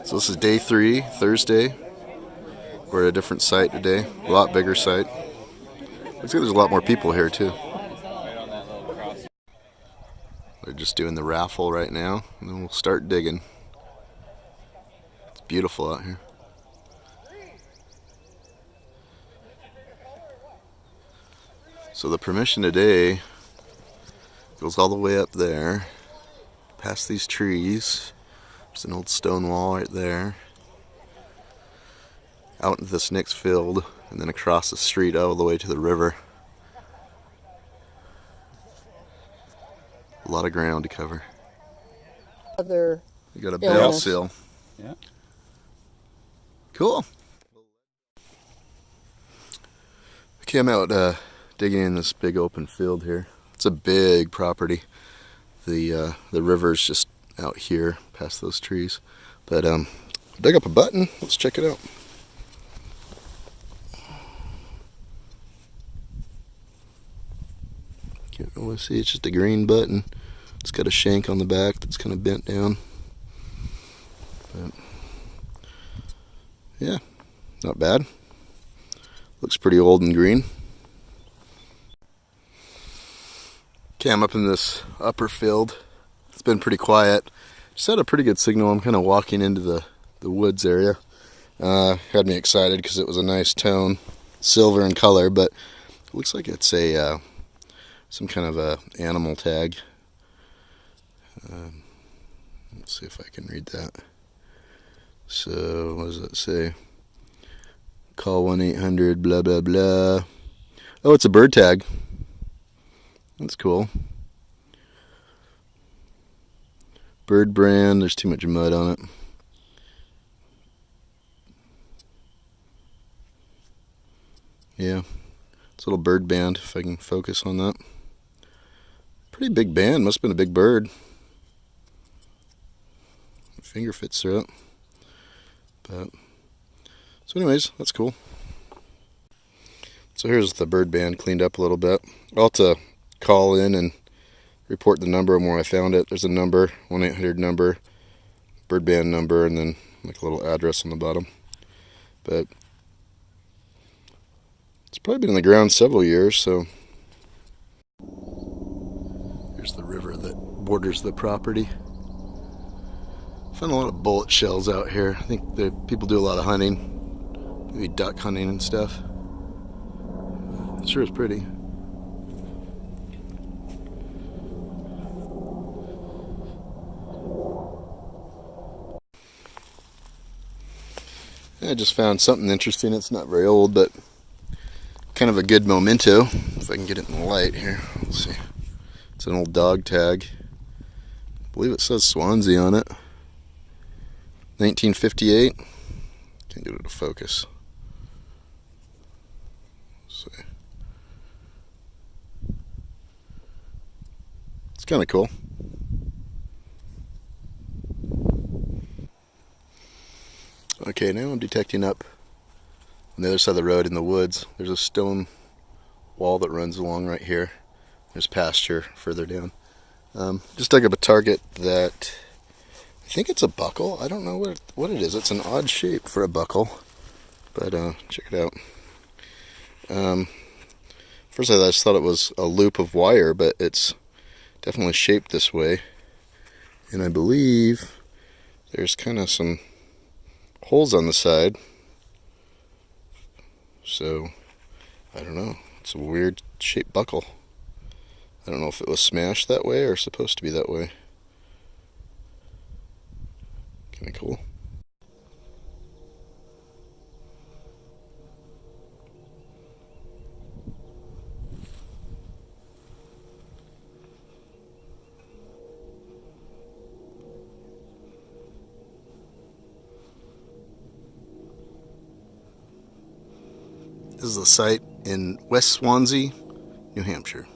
So this is day 3, Thursday. We're at a different site today, a lot bigger site. Looks like there's a lot more people here too. They're just doing the raffle right now, and then we'll start digging. It's beautiful out here. So the permission today goes all the way up there, past these trees. There's an old stone wall right there, out into this next field, and then across the street all the way to the river. A lot of ground to cover. You got a bale seal. Yeah. Cool. Okay, I'm out digging in this big open field here. It's a big property. The river's just out here past those trees. But dug up a button. Let's check it out. Can't really see. It's just a green button. It's got a shank on the back that's kind of bent down. But yeah, not bad. Looks pretty old and green. Okay, I'm up in this upper field. It's been pretty quiet. Just had a pretty good signal. I'm kind of walking into the woods area. Had me excited because it was a nice tone, silver in color, but it looks like it's a some kind of a animal tag. Let's see if I can read that. So, what does it say? Call 1-800 blah blah blah. Oh, it's a bird tag. That's cool. Bird brand. There's too much mud on it. Yeah, it's a little bird band, if I can focus on that. Pretty big band, must have been a big bird. My finger fits through it. But so anyways, that's cool. So here's the bird band cleaned up a little bit. I'll have to call in and report the number and where I found it. There's a number, 1-800 number, bird band number, and then like a little address on the bottom. But it's probably been in the ground several years, so. Here's the river that borders the property. Found a lot of bullet shells out here. I think the people do a lot of hunting, maybe duck hunting and stuff. It sure is pretty. I just found something interesting. It's not very old, but kind of a good memento. If I can get it in the light here. Let's see. It's an old dog tag. I believe it says Swanzey on it. 1958. Can't get it to focus. Let's see. It's kind of cool. Okay, now I'm detecting up on the other side of the road in the woods. There's a stone wall that runs along right here. There's pasture further down. Just dug up a target that I think it's a buckle. I don't know what it is. It's an odd shape for a buckle, but check it out. First I just thought it was a loop of wire, but it's definitely shaped this way. And I believe there's kind of some holes on the side. So, I don't know. It's a weird shaped buckle. I don't know if it was smashed that way or supposed to be that way. Kind of cool. This is a site in West Swanzey, New Hampshire.